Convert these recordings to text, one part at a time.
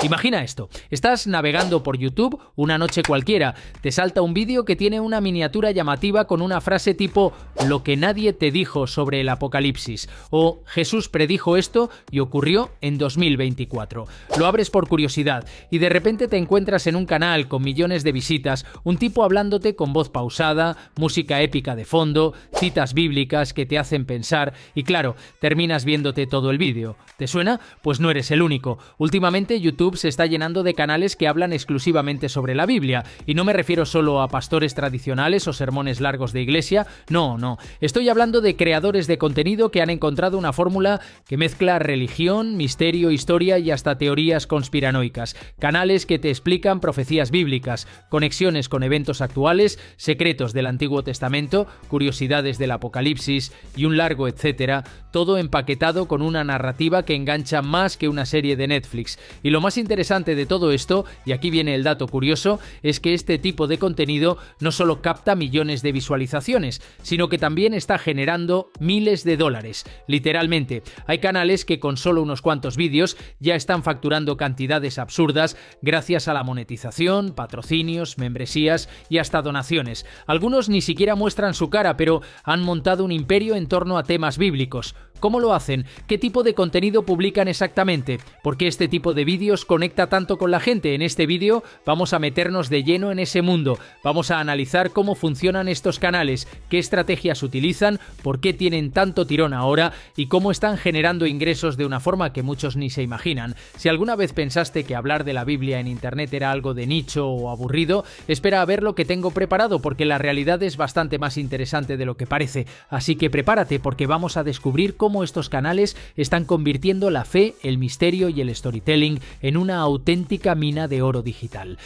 Imagina esto, estás navegando por YouTube una noche cualquiera, te salta un vídeo que tiene una miniatura llamativa con una frase tipo "lo que nadie te dijo sobre el apocalipsis" o "Jesús predijo esto y ocurrió en 2024". Lo abres por curiosidad y de repente te encuentras en un canal con millones de visitas, un tipo hablándote con voz pausada, música épica de fondo, citas bíblicas que te hacen pensar y claro, terminas viéndote todo el vídeo. ¿Te suena? Pues no eres el único. Últimamente YouTube se está llenando de canales que hablan exclusivamente sobre la Biblia y no me refiero solo a pastores tradicionales o sermones largos de iglesia, no. Estoy hablando de creadores de contenido que han encontrado una fórmula que mezcla religión, misterio, historia y hasta teorías conspiranoicas. Canales que te explican profecías bíblicas, conexiones con eventos actuales, secretos del Antiguo Testamento, curiosidades del Apocalipsis y un largo etcétera, todo empaquetado con una narrativa que engancha más que una serie de Netflix. Y lo más interesante de todo esto, y aquí viene el dato curioso, es que este tipo de contenido no solo capta millones de visualizaciones, sino que también está generando miles de dólares. Literalmente, hay canales que con solo unos cuantos vídeos ya están facturando cantidades absurdas gracias a la monetización, patrocinios, membresías y hasta donaciones. Algunos ni siquiera muestran su cara, pero han montado un imperio en torno a temas bíblicos. ¿Cómo lo hacen? ¿Qué tipo de contenido publican exactamente? ¿Por qué este tipo de vídeos conecta tanto con la gente? En este vídeo vamos a meternos de lleno en ese mundo. Vamos a analizar cómo funcionan estos canales, qué estrategias utilizan, por qué tienen tanto tirón ahora y cómo están generando ingresos de una forma que muchos ni se imaginan. Si alguna vez pensaste que hablar de la Biblia en internet era algo de nicho o aburrido, espera a ver lo que tengo preparado porque la realidad es bastante más interesante de lo que parece. Así que prepárate porque vamos a descubrir cómo estos canales están convirtiendo la fe, el misterio y el storytelling en una auténtica mina de oro digital.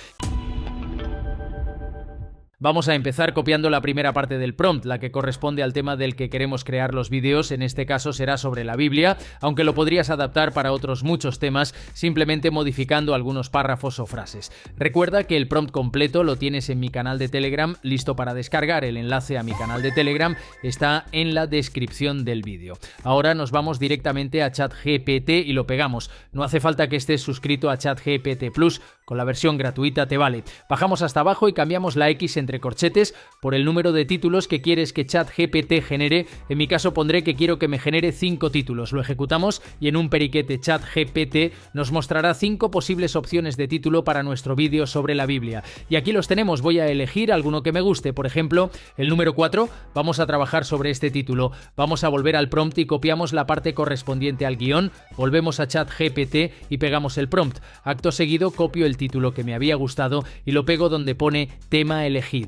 Vamos a empezar copiando la primera parte del prompt, la que corresponde al tema del que queremos crear los vídeos. En este caso será sobre la Biblia, aunque lo podrías adaptar para otros muchos temas, simplemente modificando algunos párrafos o frases. Recuerda que el prompt completo lo tienes en mi canal de Telegram, listo para descargar. El enlace a mi canal de Telegram está en la descripción del vídeo. Ahora nos vamos directamente a ChatGPT y lo pegamos. No hace falta que estés suscrito a ChatGPT Plus, con la versión gratuita te vale. Bajamos hasta abajo y cambiamos la X entre corchetes por el número de títulos que quieres que ChatGPT genere. En mi caso pondré que quiero que me genere 5 títulos. Lo ejecutamos y en un periquete ChatGPT nos mostrará 5 posibles opciones de título para nuestro vídeo sobre la Biblia. Y aquí los tenemos, voy a elegir alguno que me guste. Por ejemplo, el número 4, vamos a trabajar sobre este título. Vamos a volver al prompt y copiamos la parte correspondiente al guión, volvemos a ChatGPT y pegamos el prompt. Acto seguido copio el título que me había gustado y lo pego donde pone tema elegido.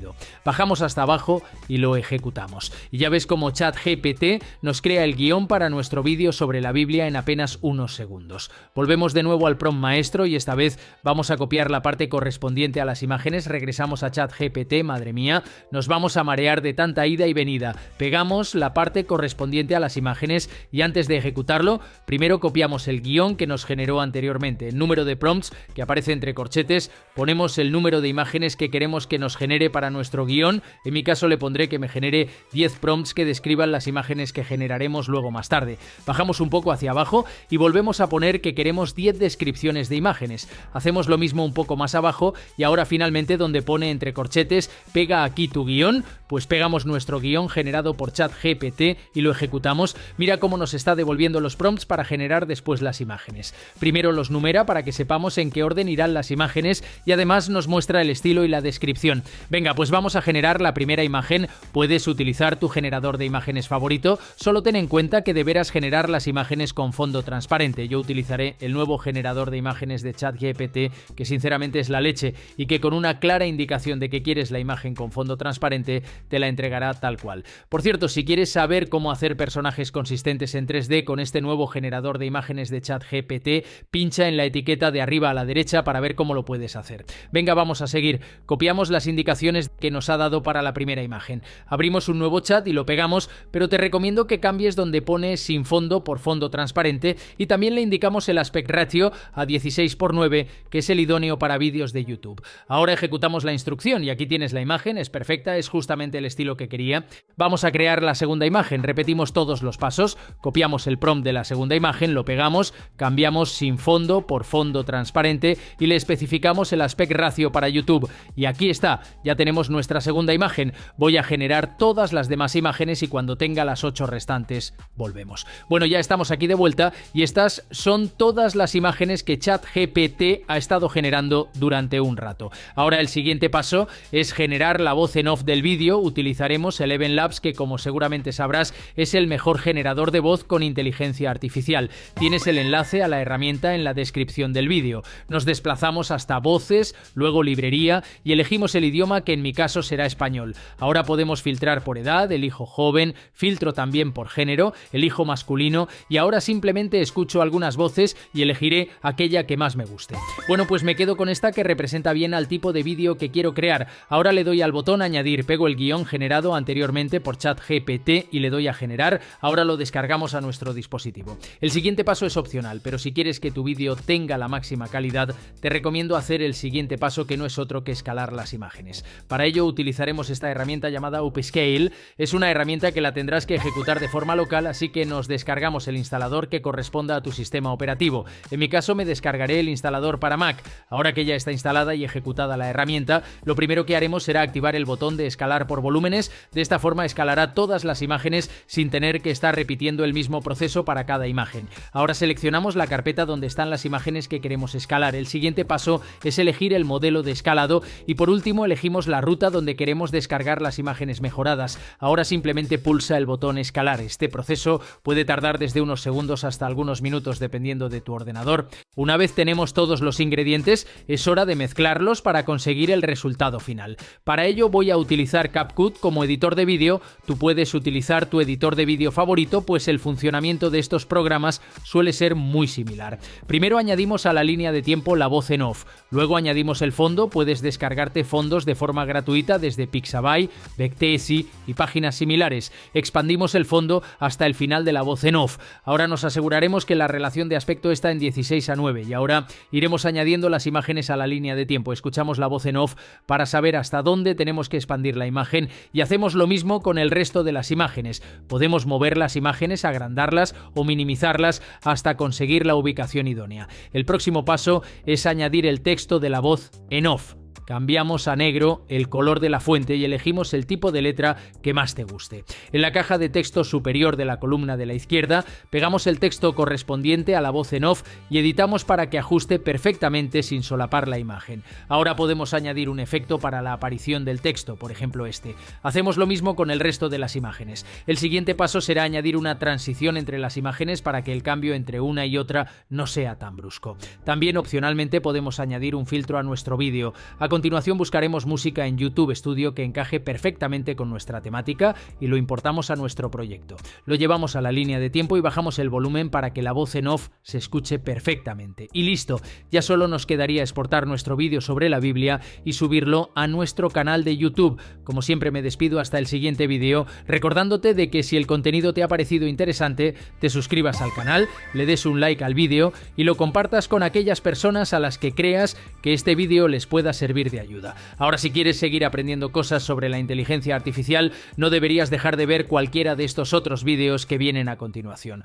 Bajamos hasta abajo y lo ejecutamos. Y ya ves como ChatGPT nos crea el guión para nuestro vídeo sobre la Biblia en apenas unos segundos. Volvemos de nuevo al prompt maestro y esta vez vamos a copiar la parte correspondiente a las imágenes. Regresamos a ChatGPT, madre mía, nos vamos a marear de tanta ida y venida. Pegamos la parte correspondiente a las imágenes y antes de ejecutarlo, primero copiamos el guión que nos generó anteriormente. El número de prompts que aparece entre corchetes, ponemos el número de imágenes que queremos que nos genere para nuestro guión. En mi caso le pondré que me genere 10 prompts que describan las imágenes que generaremos luego más tarde. Bajamos un poco hacia abajo y volvemos a poner que queremos 10 descripciones de imágenes. Hacemos lo mismo un poco más abajo y ahora finalmente donde pone entre corchetes pega aquí tu guión, pues pegamos nuestro guión generado por ChatGPT y lo ejecutamos. Mira cómo nos está devolviendo los prompts para generar después las imágenes. Primero los numera para que sepamos en qué orden irán las imágenes y además nos muestra el estilo y la descripción. Venga, pues vamos a generar la primera imagen. Puedes utilizar tu generador de imágenes favorito, solo ten en cuenta que deberás generar las imágenes con fondo transparente. Yo utilizaré el nuevo generador de imágenes de ChatGPT, que sinceramente es la leche y que con una clara indicación de que quieres la imagen con fondo transparente te la entregará tal cual. Por cierto, si quieres saber cómo hacer personajes consistentes en 3D con este nuevo generador de imágenes de ChatGPT, pincha en la etiqueta de arriba a la derecha para ver ver cómo lo puedes hacer. Venga, vamos a seguir. Copiamos las indicaciones que nos ha dado para la primera imagen. Abrimos un nuevo chat y lo pegamos, pero te recomiendo que cambies donde pone sin fondo por fondo transparente y también le indicamos el aspect ratio a 16:9, que es el idóneo para vídeos de YouTube. Ahora ejecutamos la instrucción y aquí tienes la imagen, es perfecta, es justamente el estilo que quería. Vamos a crear la segunda imagen, repetimos todos los pasos, copiamos el prompt de la segunda imagen, lo pegamos, cambiamos sin fondo por fondo transparente y le especificamos el aspect ratio para YouTube. Y aquí está, ya tenemos nuestra segunda imagen. Voy a generar todas las demás imágenes y cuando tenga las 8 restantes, volvemos. Bueno, ya estamos aquí de vuelta y estas son todas las imágenes que ChatGPT ha estado generando durante un rato. Ahora el siguiente paso es generar la voz en off del vídeo. Utilizaremos el EvenLabs, que como seguramente sabrás es el mejor generador de voz con inteligencia artificial. Tienes el enlace a la herramienta en la descripción del vídeo. Nos desplazamos hasta voces, luego librería y elegimos el idioma, que en mi caso será español. Ahora podemos filtrar por edad, elijo joven, filtro también por género, elijo masculino y ahora simplemente escucho algunas voces y elegiré aquella que más me guste. Bueno, pues me quedo con esta, que representa bien al tipo de vídeo que quiero crear. Ahora le doy al botón añadir, pego el guión generado anteriormente por ChatGPT y le doy a generar. Ahora lo descargamos a nuestro dispositivo. El siguiente paso es opcional, pero si quieres que tu vídeo tenga la máxima calidad, te recomiendo hacer el siguiente paso, que no es otro que escalar las imágenes. Para ello utilizaremos esta herramienta llamada Upscale. Es una herramienta que la tendrás que ejecutar de forma local, así que nos descargamos el instalador que corresponda a tu sistema operativo. En mi caso me descargaré el instalador para Mac. Ahora que ya está instalada y ejecutada la herramienta, lo primero que haremos será activar el botón de escalar por volúmenes. De esta forma escalará todas las imágenes sin tener que estar repitiendo el mismo proceso para cada imagen. Ahora seleccionamos la carpeta donde están las imágenes que queremos escalar. El siguiente paso es elegir el modelo de escalado y por último elegimos la ruta donde queremos descargar las imágenes mejoradas. Ahora simplemente pulsa el botón escalar. Este proceso puede tardar desde unos segundos hasta algunos minutos dependiendo de tu ordenador. Una vez tenemos todos los ingredientes, es hora de mezclarlos para conseguir el resultado final. Para ello voy a utilizar CapCut como editor de vídeo. Tú puedes utilizar tu editor de vídeo favorito, pues el funcionamiento de estos programas suele ser muy similar. Primero añadimos a la línea de tiempo la voz en off, luego añadimos el fondo. Puedes descargarte fondos de forma gratuita desde Pixabay, Bectesi y páginas similares. Expandimos el fondo hasta el final de la voz en off. Ahora nos aseguraremos que la relación de aspecto está en 16:9 y ahora iremos añadiendo las imágenes a la línea de tiempo. Escuchamos la voz en off para saber hasta dónde tenemos que expandir la imagen y hacemos lo mismo con el resto de las imágenes. Podemos mover las imágenes, agrandarlas o minimizarlas hasta conseguir la ubicación idónea. El próximo paso es añadir el texto de la voz en off. Cambiamos a negro el color de la fuente y elegimos el tipo de letra que más te guste. En la caja de texto superior de la columna de la izquierda pegamos el texto correspondiente a la voz en off y editamos para que ajuste perfectamente sin solapar la imagen. Ahora podemos añadir un efecto para la aparición del texto, por ejemplo este. Hacemos lo mismo con el resto de las imágenes. El siguiente paso será añadir una transición entre las imágenes para que el cambio entre una y otra no sea tan brusco. También opcionalmente podemos añadir un filtro a nuestro vídeo. A continuación buscaremos música en YouTube Studio que encaje perfectamente con nuestra temática y lo importamos a nuestro proyecto. Lo llevamos a la línea de tiempo y bajamos el volumen para que la voz en off se escuche perfectamente. Y listo, ya solo nos quedaría exportar nuestro vídeo sobre la Biblia y subirlo a nuestro canal de YouTube. Como siempre me despido hasta el siguiente vídeo, recordándote de que si el contenido te ha parecido interesante, te suscribas al canal, le des un like al vídeo y lo compartas con aquellas personas a las que creas que este vídeo les pueda servir de ayuda. Ahora, si quieres seguir aprendiendo cosas sobre la inteligencia artificial, no deberías dejar de ver cualquiera de estos otros vídeos que vienen a continuación.